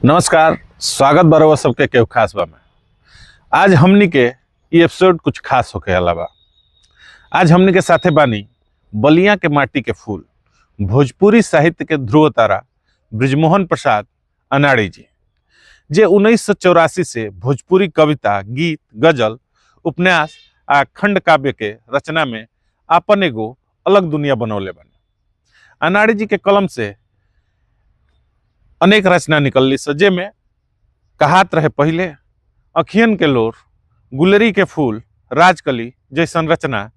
नमस्कार, स्वागत बा सबके केहू खास बा में। आज हमनी के ये एपिसोड कुछ खास होके अलावा आज हमनी के साथे बानी बलिया के माटी के फूल, भोजपुरी साहित्य के ध्रुव तारा बृजमोहन प्रसाद अनाड़ी जी, जे 1984 से भोजपुरी कविता, गीत, गजल, उपन्यास आ खंड काव्य के रचना में आपन एगो अलग दुनिया बनौले बानी। अनाड़ी जी के कलम से अनेक रचना निकलली सजे में कहात रहे पहले, अखियन के लोर, गुलरी के फूल, राजकली जैसन रचना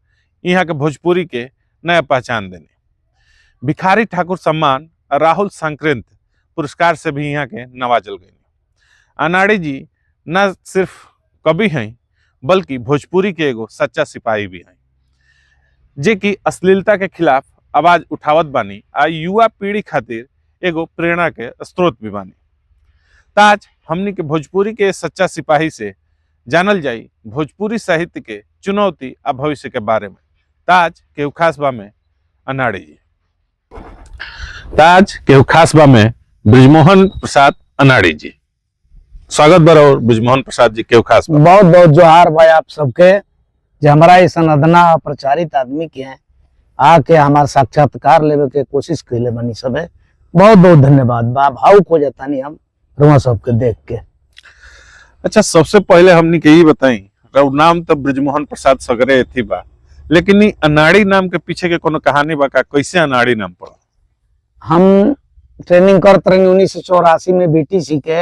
यहाँ के भोजपुरी के नया पहचान देने। भिखारी ठाकुर सम्मान और राहुल सांकृत पुरस्कार से भी यहाँ के नवाजल गए। अनाड़ी जी न सिर्फ कवि हैं बल्कि भोजपुरी के एगो सच्चा सिपाही भी हैं, जे कि अश्लीलता के खिलाफ आवाज उठावत बानी आ युवा पीढ़ी खातिर एगो प्रेरणा के स्रोत भी बानी। ताज हमनी के भोजपुरी के सच्चा सिपाही से जानल जाई भोजपुरी साहित्य के चुनौती आ भविष्य के बारे में। ताज केहू खास बा में अनाड़ी जी। ताज केहू खास बा में बृजमोहन प्रसाद अनाड़ी जी। स्वागत बा बृजमोहन प्रसाद जी केहू खास बा। बहुत बहुत जोहार भाई आप सबके, जो हमारा इस अदना प्रचारित आदमी के हैं आके हमारा साक्षात्कार लेवे के कोशिश कैले बनी सब है। बहुत बहुत धन्यवाद बा, भावुक हो जाता नहीं हम रुआ सबके देख के। अच्छा, सबसे पहले हमनी के ये बताई, रउ नाम तो बृजमोहन प्रसाद सगरे थी बा, लेकिन ई अनाड़ी नाम के पीछे के कोनो कहानी बा का? कैसे अनाड़ी नाम पड़ा? हम ट्रेनिंग करते रहे 1984 में बीटीसी के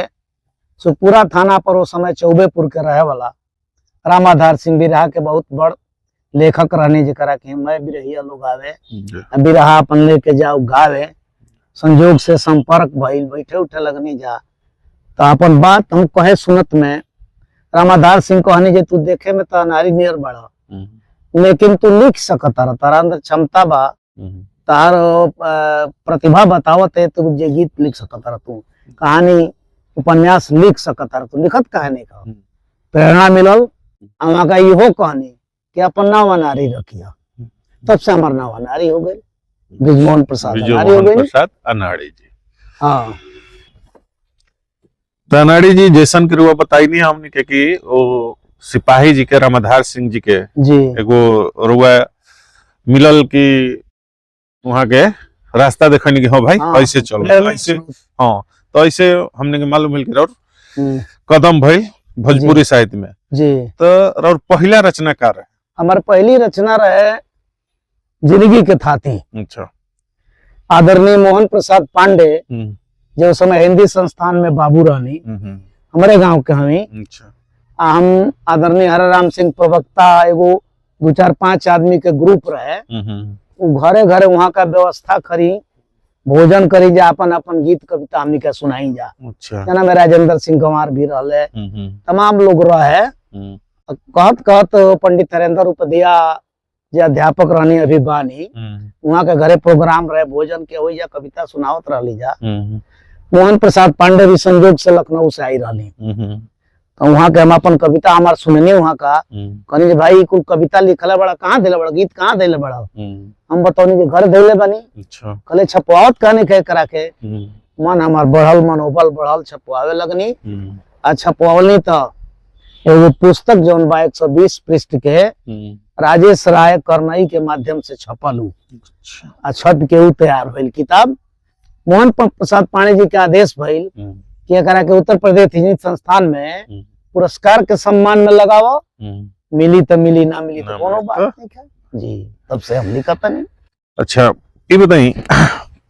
सुपुरा थाना पर उस समय चौबेपुर के रहे वाला रामाधार सिंह बिरहा के बहुत बड़ लेखक रहने, जरा के मैं बिरहिया लोग आवे बिरहा अपन लेके जाओ गावे। संजोग से संपर्क भइल, बैठे उठे लगनी जा तो अपन बात हम कहे सुनत में रामाधार सिंह कहनी जे तू देखे में तो अनाड़ी नियर बड़ा, लेकिन तू लिख सकता रहा, तारा अंदर क्षमता बा, तार प्रतिभा बतावत है, तू जे गीत लिख सकता रहा, तू कहानी उपन्यास लिख सकता रहा, तू लिखत कहानी का प्रेरणा मिलल। वहाँ का इहो कहनी कि अपन नाव अनाड़ी रखिया, तब से हमार नाव अनाड़ी हो गई, बृजमोहन प्रसाद अनाड़ी हो गई। प्रसाद अनाड़ी जी। हाँ, तो अनाड़ी जी जैसन के रुआ बताई नहीं हमने के कि वो सिपाही जी के रामाधार सिंह जी के जी एगो रुआ मिलल कि वहाँ के रास्ता देखनी कि हाँ भाई ऐसे चलो ऐसे, हाँ तो ऐसे हमने के मालूम मिल के और कदम भइल भोजपुरी साहित्य में जी। तो और पहला रचनाकार है हमारे पहली रचना रहे जिंदगी के थाती। अच्छा, आदरणीय मोहन प्रसाद पांडे जो समय हिंदी संस्थान में बाबू रानी हमारे गांव के हमें। अच्छा, हम आदरणीय हराराम सिंह प्रवक्ता एगो 2-4-5 आदमी के ग्रुप रहे, घरे घरे वहाँ का व्यवस्था करी, भोजन करी जा, अपन अपन गीत कविता हमनी के सुनाई जा। अच्छा, जना में राजेंद्र सिंह कुमार भी रहे, तमाम लोग रहे। कहत कहत पंडित हरेंद्र उपदिया जो अध्यापक रहनी अभी बानी, वहाँ के घरे प्रोग्राम रहे, भोजन के हो जा, कविता सुनावत रही जा। मोहन प्रसाद पांडे भी संजोग से लखनऊ से आई रही, तो वहाँ के हम अपन कविता हमार सुननी, वहाँ का कहनी भाई कुल कविता लिखला बड़ा, कहाँ दिले बड़ा, गीत कहाँ दिले बड़ा? हम बताओ जे घर दिले बनी। कहले छपवावत कहने कहे करा के मन हमार बढ़ल, मनोबल बढ़ल, छपवावे लगनी। आ छपवावली तो एगो पुस्तक जौन बा 120 पृष्ठ के राजेश राय करनई के माध्यम से छपल, आ छप के ऊ तैयार भइल किताब। मोहन प्रसाद पांडे जी के आदेश भइल कि एकरा के उत्तर प्रदेश हिंदी संस्थान में पुरस्कार के सम्मान में लगाओ, मिली तो मिली, ना मिली तो कोनो बात नहीं है जी। तब से हम लिखता नहीं। अच्छा, ये बताई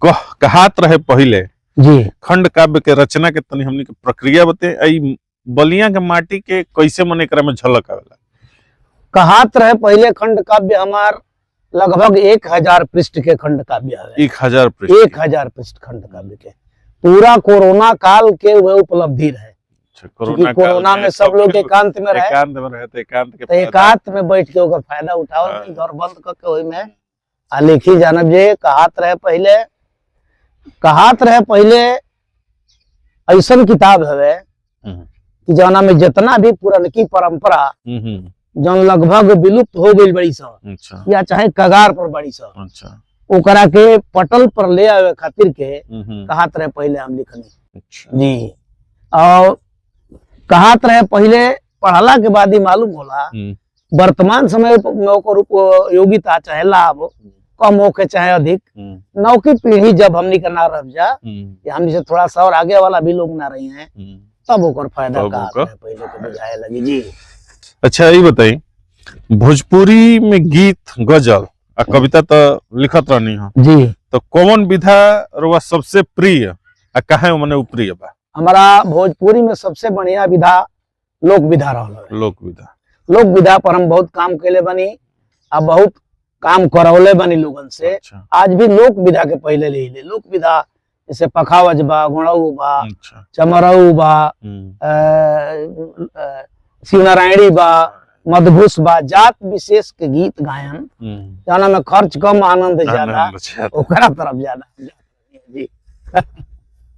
कहात रहे पहले जी खंड काव्य के रचना के तनी हमनी के प्रक्रिया बते, बलिया के माटी के कैसे मन एकरा में झलक आवेला? कहात रहे पहले खंड काव्य हमार लगभग 1000 पृष्ठ के खंड काव्य है। 1000 पृष्ठ? 1000 पृष्ठ खंड काव्य के पूरा कोरोना काल के वह उपलब्धि रहे। कोरोना में सब लोग एकांत में रहे, एकांत में बैठ के ओकर फायदा उठाओ, घर बंद करके वही में आ लिखी जानब जे कहात रहे पहले। कहात रहे पहले ऐसा किताब है कि जौना में जितना भी पुरनकी परंपरा जौन लगभग विलुप्त हो गई बड़ी सा, या चाहे कगार पर बड़ी सा, ओकरा के पटल पर ले आवे खातिर के कहात रहे पहले हम लिखनी जी। और कहात रहे पहले पढ़ला के बाद ही मालूम होला वर्तमान समय में ओकर उपयोगिता चाहे लाभ कम होके चाहे अधिक, नौकी पीढ़ी जब हमनी का ना रह जा या हमनी से थोड़ा सा और आगे वाला भी लोग ना रही हैं तब ओकर फायदा का पहले के बुझाए लगी जी। अच्छा ये बताई, भोजपुरी में गीत गजल आ कविता तो लिखत रहनी हो जी, तो कौन विधा रउआ सबसे प्रिय आ काहे मने प्रिय बा? हमारा भोजपुरी में सबसे बढ़िया विधा लोक विधा रहल। लोक विधा, लोक विधा पर हम बहुत काम कैले बनी आ बहुत काम करौले बनी लोगन से। अच्छा। आज भी लोक विधा के पहले ले ले लोक विधा जैसे पखावज बा, गुणऊ बा, अच्छा। चमरऊ बा, शिवनारायणी बा, मधुघुस बा, जात विशेष के गीत गायन जाना में खर्च कम आनंद ज्यादा, ओकरा तरफ ज्यादा जी।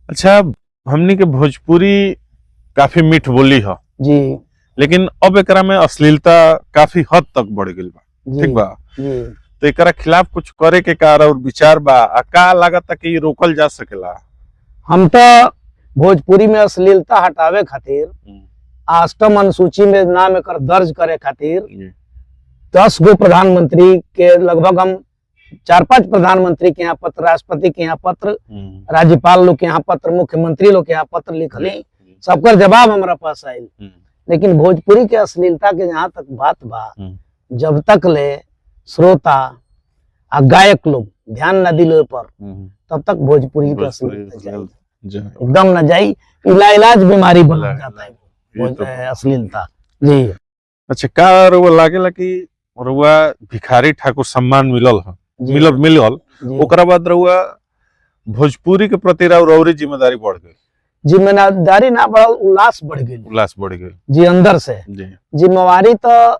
अच्छा, हमनी के भोजपुरी काफी मीठ बोली है जी, लेकिन अब एकरा में अश्लीलता काफी हद तक बढ़ गई बा, ठीक बा जी। तो एकरा खिलाफ कुछ करे के कार और विचार बा आ का लागत कि रोकल जा सकेला? हम तो भोजपुरी में अश्लीलता हटावे खातिर अष्टम अनुसूची में नाम एकर दर्ज करे खातिर 10 गो प्रधानमंत्री के लगभग हम 4-5 प्रधानमंत्री के यहाँ पत्र, राष्ट्रपति के यहाँ पत्र, राज्यपाल लोग के यहाँ पत्र, मुख्यमंत्री लोग के यहाँ पत्र लिखली, सबकर जवाब हमारा पास आयल। लेकिन भोजपुरी के अश्लीलता के जहाँ तक बात बा, जब तक ले श्रोता आ गायक लोग ध्यान न दिले पर तब तक भोजपुरी के अश्लीलता एकदम न जाई, इलाज बीमारी बन जाता है अश्लीलता जी। अच्छा, का रउआ लागेला कि रउआ भिखारी ठाकुर सम्मान मिलल है, मिलल ओकरा बाद रउआ भोजपुरी के प्रति और जिम्मेदारी बढ़ गई? जिम्मेदारी ना बढ़ल, उल्लास बढ़ गई। उल्लास बढ़ गई जी, अंदर से जिम्मेवारी तो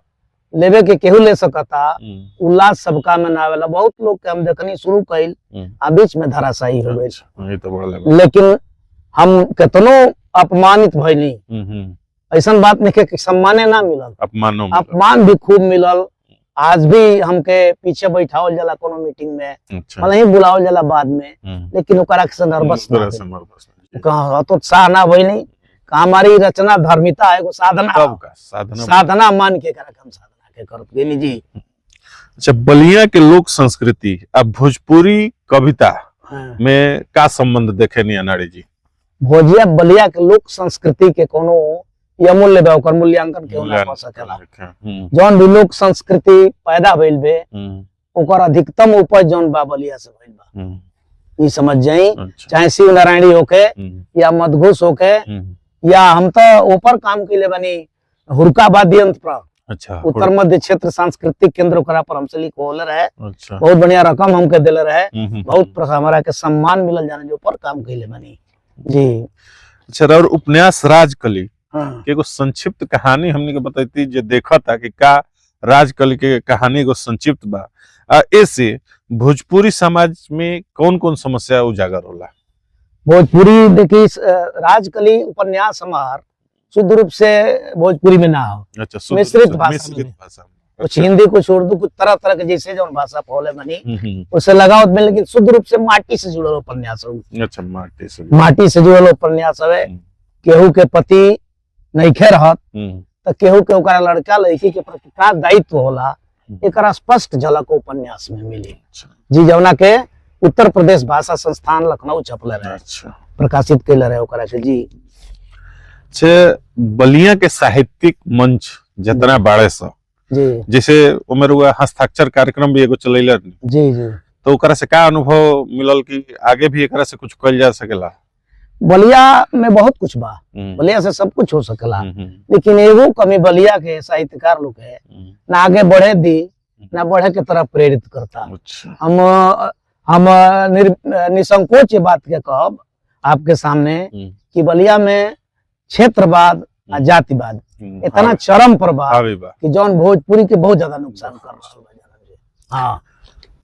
लेवे के केहू ले सकता, उल्लास सबका में ना आवेला। बहुत लोग के हम देखनी शुरू कइल आ बीच में धराशायी हो गई, लेकिन हम कितनो अपमानित भइली, ऐसा बात नहीं कि सम्माने ना मिलल, अपमान भी खूब मिलल। आज भी हमके पीछे बैठावल जाला कोनो मीटिंग में, भले ही बुलावल जाला बाद में, लेकिन ओकरा के नर्वस कहाँ तो उत्साह ना भइली। हमारी रचना धर्मिता है, साधना मान के हम साधना के करत गेनी जी। अच्छा, बलिया के लोक संस्कृति अब भोजपुरी कविता में का संबंध देखे नहीं अनाड़ी जी? भोजिया बलिया के लोक संस्कृति के कोनो अमूल्य बा, ओकर मूल्यांकन केहू ना कर सकेला। जौन भी लोक संस्कृति पैदा भइल बे ओकर अधिकतम उपज जौन बा बलिया से भइल बा, ई समझ जाई। चाहे शिव नारायणी होके या मधुघुस होके या हम तो ऊपर काम कैले बनी हुरकाबादी यंत्र पर। अच्छा, उत्तर मध्य क्षेत्र सांस्कृतिक केंद्र ओकरा पर हमसे लिखोले रहे। अच्छा, बहुत बढ़िया रकम हमके देले रहे, बहुत हमारा के सम्मान मिलल जाने जो पर काम कैले बनी जी। अच्छा, और उपन्यास राजकली के एगो संक्षिप्त कहानी हमनी के बताइती जे देखा था कि का राजकली के कहानी एगो संक्षिप्त बा, ऐसे भोजपुरी समाज में कौन कौन समस्या उजागर होला? भोजपुरी देखिए, राजकली उपन्यास हमार शुद्ध रूप से भोजपुरी में ना हो। अच्छा, मिश्रित भाषा, कुछ हिंदी कुछ उर्दू कुछ तरह तरह के जैसे जो भाषा फौले बनी उससे लगाव में, लेकिन शुद्ध रूप से माटी से जुड़ल उपन्यास हो। अच्छा, माटी से जुड़ल उपन्यास है। केहू के पति नइखे रहत तो केहू के ओकरा लड़का लड़की के प्रति का दायित्व होला, एक स्पष्ट झलक उपन्यास में मिली जी, जौना के उत्तर प्रदेश भाषा संस्थान लखनऊ छपले रहे। अच्छा, प्रकाशित कैले रहे ओकरा के जी। बलिया के साहित्यिक मंच जितना बाड़े सा जी, जैसे उमेर हुआ हस्ताक्षर कार्यक्रम भी एगो चलैले जी जी, तो ओकरा से का अनुभव मिलल कि आगे भी एकरा से कुछ कइल जा सकेला? बलिया में बहुत कुछ बा, बलिया से सब कुछ हो सकेला, लेकिन एगो कमी बलिया के साहित्यकार लोग है, ना आगे बढ़े दी ना बढ़े के तरफ प्रेरित करता। हम निसंकोच ये बात के कहब आपके सामने कि बलिया में क्षेत्रवाद और जातिवाद इतना चरम पर बा कि जौन भोजपुरी के बहुत ज्यादा नुकसान कर रहा है। हाँ,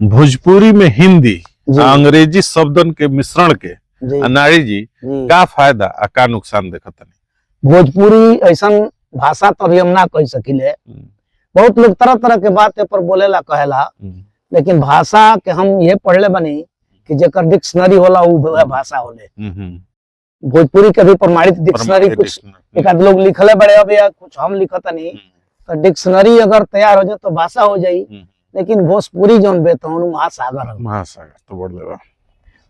भोजपुरी में हिंदी अंग्रेजी शब्दन के मिश्रण के नारी जी का फायदा आ का नुकसान देखत नहीं? भोजपुरी ऐसा भाषा तो अभी हम ना कह सकिले, बहुत लोग तरह तरह के बात पर बोलेला कहेला, लेकिन भाषा के हम ये पढ़ले बनी कि जेकर डिक्शनरी होला वो भाषा होले। भोजपुरी के भी प्रमाणित डिक्शनरी कुछ एक आध लोग लिखले बड़े अब या कुछ हम लिखता नहीं तो डिक्शनरी अगर तैयार हो जाए तो भाषा हो जाई। लेकिन भोजपुरी जौन बेतौन महासागर है, महासागर तो बोल देवा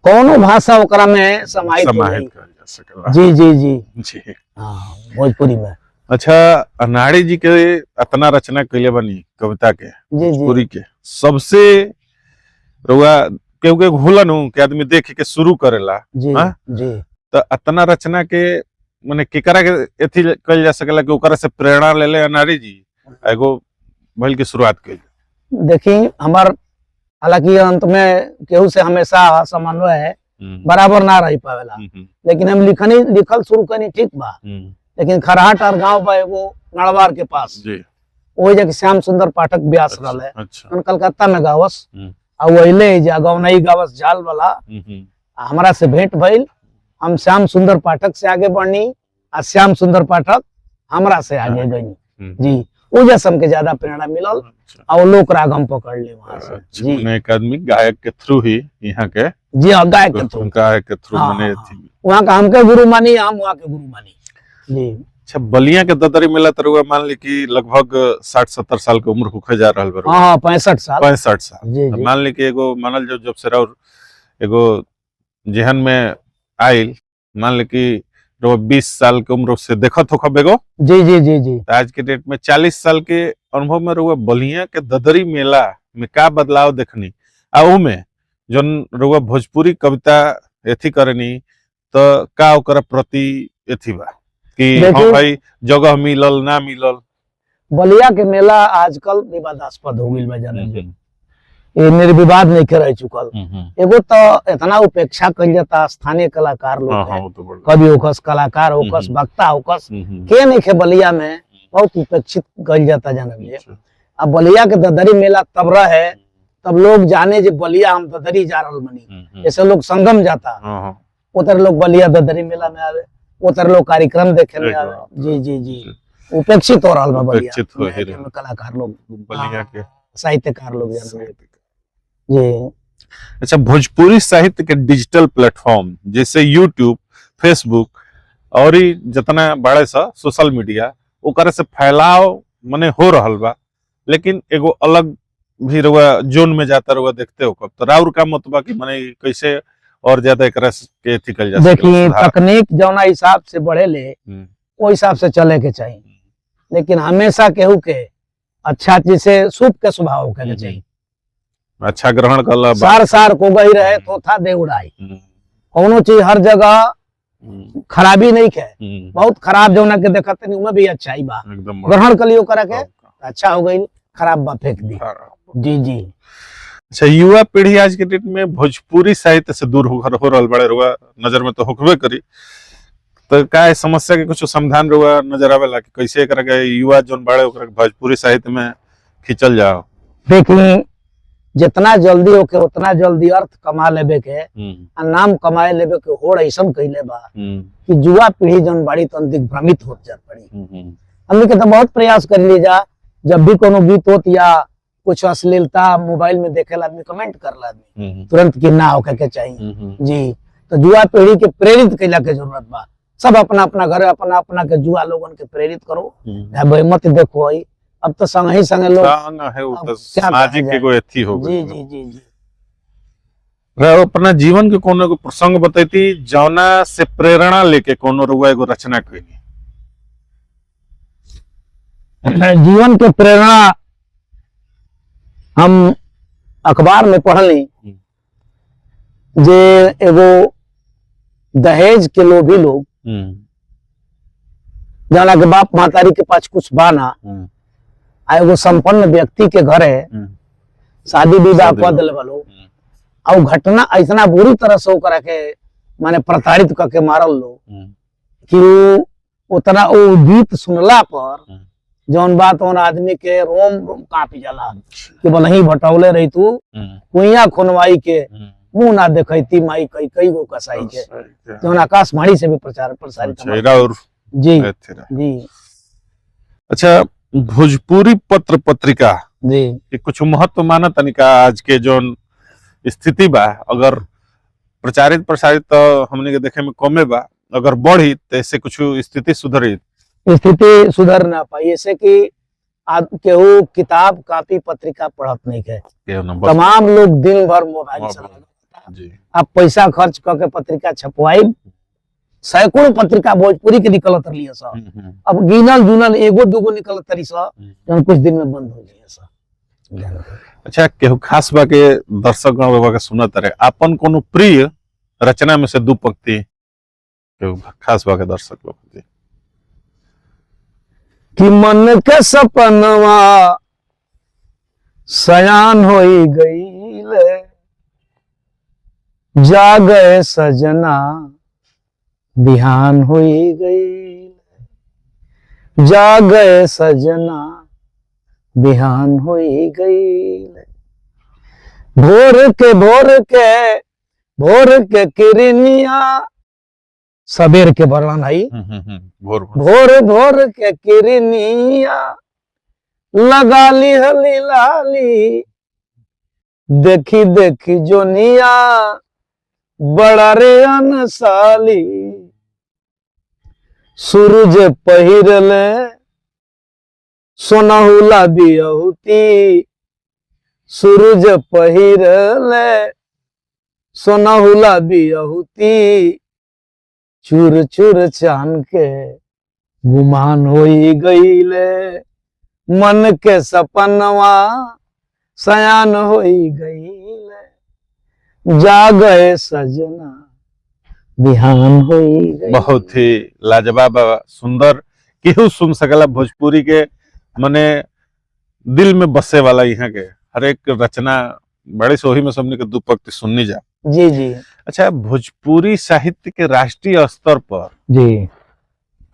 कौनो भाषा ओकरा में समाहित हो जाई। कर जा सकेला। जी जी जी जी। हाँ भोजपुरी में। अच्छा, अनाड़ी जी के अतना रचना कैले बनी कविता के जी जी पूरी के सबसे रुआ क्योंकि हुलन के आदमी देख के शुरू करेला जी हाँ? जी तो अतना रचना के माने केकरा के एथी कल जा सकेला कि ओकरा से प्रेरणा ले ले अनाड़ी जी एगो भइल की शुरुआत कइल। देखी हमार हालांकि अंत में केहू से हमेशा समन्वय बराबर ना रह पावेला, लेकिन हम लिखल शुरू कनी ठीक बा। लेकिन खरहाट और गांव बा एगो नड़वार के पास जी वही जगह श्याम सुंदर पाठक व्यास रहल है। अच्छा कलकत्ता में गावस और वहीले जा गौनई गावस झाल वाला हमारा से भेंट भइल। हम श्याम सुंदर पाठक से आगे बढ़नी और श्याम सुंदर पाठक हमरा से आगे गई जी। वो जैसे हमके ज्यादा प्रेरणा मिलल और लोक राग हम पकड़ ले वहां से जी। एक आदमी गायक के थ्रू ही यहाँ के जी हाँ गायक के थ्रू मने वहाँ का हमके गुरु मानी, हम वहाँ के गुरु मानी जी। अच्छा, बलिया के ददरी मेला तरुआ मान ली कि लगभग 60-70 साल के उम्र होके जा रहल बा। हाँ 65 साल 65 साल जी तो जी मान ली कि एगो मानल जो जब से और एगो जेहन में आइल मान ली कि 20 साल के उम्र से देखत हो खबेगो जी जी जी जी आज के डेट में 40 साल के अनुभव में रुआ बलिया के ददरी मेला में का बदलाव देखनी आ में जन रुआ भोजपुरी कविता एथी करनी तो का ओकरा प्रति एथी बा कि हाँ भाई जगह मिलल ना मिलल। बलिया के मेला आजकल विवादास्पद हो गई जाने ये निर्विवाद नहीं के रह चुकल। एगो तो इतना उपेक्षा कल जाता स्थानीय कलाकार लोग कवि होकस कलाकार होकस वक्ता होकस के नहीं खे बलिया में बहुत उपेक्षित कल जाता जाने। अब बलिया के ददरी मेला तब रहे तब लोग जाने जो बलिया हम ददरी जा रहा बनी जैसे लोग संगम जाता वो तरह लोग बलिया ददरी मेला में आवे, वो तरह लोग कार्यक्रम देखे में आवे। जी जी जी उपेक्षित हो रहा बा बलिया कलाकार लोग बलिया के साहित्यकार लोग जाने जी। अच्छा, भोजपुरी साहित्य के डिजिटल प्लेटफॉर्म जैसे यूट्यूब, फेसबुक और ही जितना बड़े सा सोशल मीडिया ओकरे से फैलाव मने हो रहल बा, लेकिन एगो अलग भी रुआ जोन में जाता रुआ देखते हो कब तो राउर का मतबा कि मने कैसे और ज्यादा एकरा के एथिकल जा सके। देखिए तकनीक जौना हिसाब से बढ़े ले वो हिसाब से चले के चाहिए, लेकिन हमेशा केहू के अच्छा चीज से शुभ के स्वभाव के चाहिए। अच्छा ग्रहण कर सार सार को गई रहे तो था दे उड़ाई कोनो चीज हर जगह खराबी नहीं है। बहुत खराब जो के देखते नहीं उनमें भी अच्छाई बा ग्रहण कर लियो करा के अच्छा हो गई, खराब बा फेंक दी। जी जी। अच्छा, युवा पीढ़ी आज के डेट में भोजपुरी साहित्य से दूर हो रहल बड़े रुआ नजर में तो होकबे करी तो का समस्या के कुछ समाधान रुआ नजर आवेला कि कैसे एकरा के युवा जोन बड़े ओकरा भोजपुरी साहित्य में खिंचल जाओ। देखिए जितना जल्दी होके उतना जल्दी अर्थ कमा लेबे के नाम कमाए लेबे के होड़ ऐसा कैले बा कि युवा पीढ़ी जन बड़ी तन दिग्भ्रमित होत जात पड़ी। हमने के तो बहुत प्रयास कर ली जा, जब भी कोनो गीत होत या कुछ अश्लीलता मोबाइल में देखे आदमी कमेंट कर आदमी तुरंत कि ना होके के चाहिए जी। तो युवा पीढ़ी के प्रेरित कैला के जरूरत बा। सब अपना अपना घर अपना अपना के युवा लोगन के प्रेरित करो, मत देखो अब तो संग ही संग लोग सामाजिक एगो एथी हो जी जी जी जी। अपना जीवन के कोनो एगो प्रसंग बतैती जौना से प्रेरणा लेके कोनो रुआ एगो रचना कैनी। जीवन के प्रेरणा हम अखबार में पढ़ली जे एगो दहेज के लोभी लोग जौना के बाप महतारी के पास कुछ बाना एगो संपन्न व्यक्ति के घरे शादी विवाह कर दिले वालो और घटना ऐसा बुरी तरह से ओकरा के माने प्रताड़ित करके मारल लो कि उतना वो गीत सुनला पर जौन बात उन आदमी के रोम रोम कांपी जाला कि भले ही भटौले रही तू कुइया खुनवाई के मुंह ना देखती माई कई कई गो कसाई के जौन आकाशवाणी से भी प्रसारित जी जी। अच्छा, भोजपुरी पत्र पत्रिका जी के कुछ महत्व माना तनिका आज के जोन स्थिति बा अगर प्रचारित प्रसारित तो हमने के देखे में कमे बा अगर बढ़ी तो ऐसे कुछ स्थिति सुधरी? स्थिति सुधर ना पाई, ऐसे कि केहू किताब कापी पत्रिका पढ़त नहीं है। केहू ना, बस तमाम लोग दिन भर मोबाइल से लगा। जी आप पैसा खर्च करके पत्रिका छपवाई, सैकड़ों पत्रिका भोजपुरी के निकलत रही है सब। अब गिनल जुनल एगो दूगो निकलत रही सब, जौन कुछ दिन में बंद हो जाए सब। अच्छा, केहू खास बा के दर्शक गण बाबा के सुनत रहे, अपन कोनो प्रिय रचना में से दो पंक्ति केहू खास बा के दर्शक लोग के? कि मन के सपनवा सयान होई गईले, जागे सजना बिहान होई गईले, जागे सजना बिहान होई गईले। भोर के किरनिया, सबेर के वर्णन है। भोर के किरनिया लगा ली हली लाली, देखी देखी जोनिया बड़ा रे अनसाली। सूरज पहिरले सोनाहुला बियहुती, सूरज पहिरले सोनाहुला बियहुती। चूर चूर चान के गुमान होई गईले, मन के सपनवा सयान होई गईले, जागे सजना बिहान होई गई। बहुत ही लाजवाब सुंदर, केहू सुन सकला भोजपुरी के मने दिल में बसे वाला यहाँ के हर एक रचना बड़ी सोही में सबने के दो पंक्ति सुननी जा। जी जी। अच्छा, भोजपुरी साहित्य के राष्ट्रीय स्तर पर जी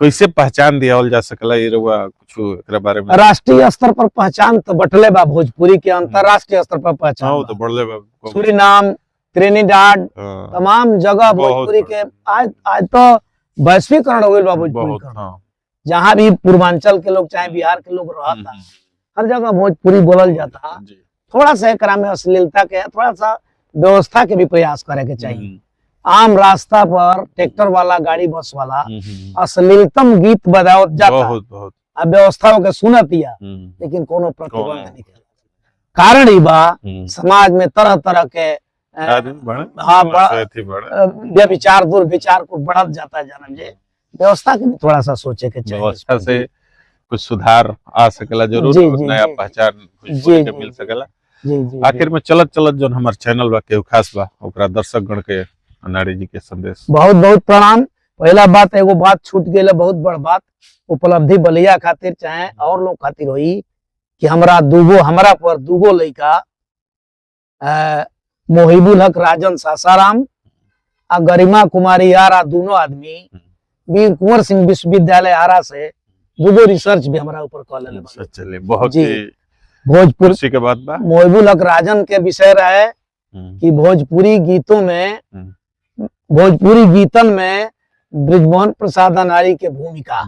कैसे पहचान दियावल जा सकला, ये रउआ कुछ एकरा बारे में? राष्ट्रीय स्तर पर पहचान तो बटले बा, भोजपुरी के अंतरराष्ट्रीय स्तर पर पहचान हाँ, तो बढ़ले बा। सूरीनाम, त्रिनिडाद, तमाम जगह भोजपुरी के आज तो वैश्वीकरण हो गई बा भोजपुरी का। जहाँ भी पूर्वांचल के लोग चाहे बिहार के लोग रहता, हर जगह भोजपुरी बोलल जाता। थोड़ा सा एकरा में अश्लीलता के, थोड़ा सा व्यवस्था के भी प्रयास करे के चाहिए। आम रास्ता पर ट्रैक्टर वाला, गाड़ी बस वाला अश्लीलतम गीत बजावत जाता, बहुत बहुत अब व्यवस्था के सुनतिया, लेकिन कोनो प्रतिबंध नहीं। कारण ही बा समाज में तरह तरह के व्यभिचार दुर्विचार को बढ़त जाता है। जानम जे व्यवस्था के भी थोड़ा सा सोचे के चाहिए, व्यवस्था से कुछ सुधार आ सकला जरूर, नया पहचान के मिल सकला। आखिर में चलत चलत जो हमार चैनल बा केहू खास बा, ओकरा दर्शक गण के अनाड़ी जी के संदेश। बहुत बहुत प्रणाम। पहला बात, एगो बात छूट गई, बहुत बड़ बात, उपलब्धि बलिया खातिर चाहे और लोग खातिर होई कि हमरा पर दूगो लड़का मोहिबुल हक राजन सासाराम आ गरिमा कुमारी आरा, दोनों आदमी वीर कुंवर सिंह विश्वविद्यालय आरा से दूगो रिसर्च भी हमारा ऊपर कर ले। चलिए, बहुत ही भोजपुरी के बात बा। मोहिबुल हक राजन के विषय रहे कि भोजपुरी गीतन में ब्रिजमोहन प्रसाद अनारी के भूमिका।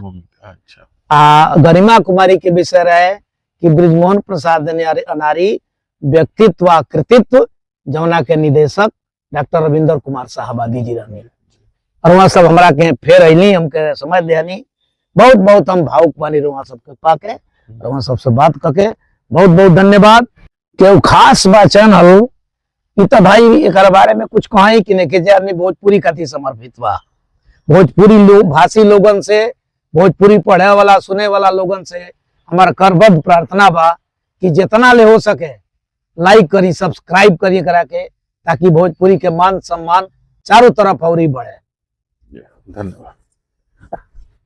अच्छा। गरिमा कुमारी के विषय रहे कि ब्रिजमोहन प्रसाद अनारी व्यक्तित्व कृतित्व, जमुना के निदेशक डॉक्टर रविंद्र कुमार साहबादी जी रहनी। और वहाँ सब हमरा के फेर अली, हमके समय देनी, बहुत बहुत हम भावुक बानी वहाँ सबके पाके, और वहाँ सबसे बात करके बहुत बहुत धन्यवाद। केहू खास बा चैनल तो भाई एक बारे में कुछ कहा कि नहीं कि आदमी भोजपुरी खातिर समर्पित बा। भोजपुरी भाषी लोगन से, भोजपुरी पढ़े वाला सुने वाला लोगन से हमारा करबद्ध प्रार्थना बा कि जितना ले हो सके लाइक करी, सब्सक्राइब करिए करा के, ताकि भोजपुरी के मान सम्मान चारों तरफ और ही बढ़े। धन्यवाद।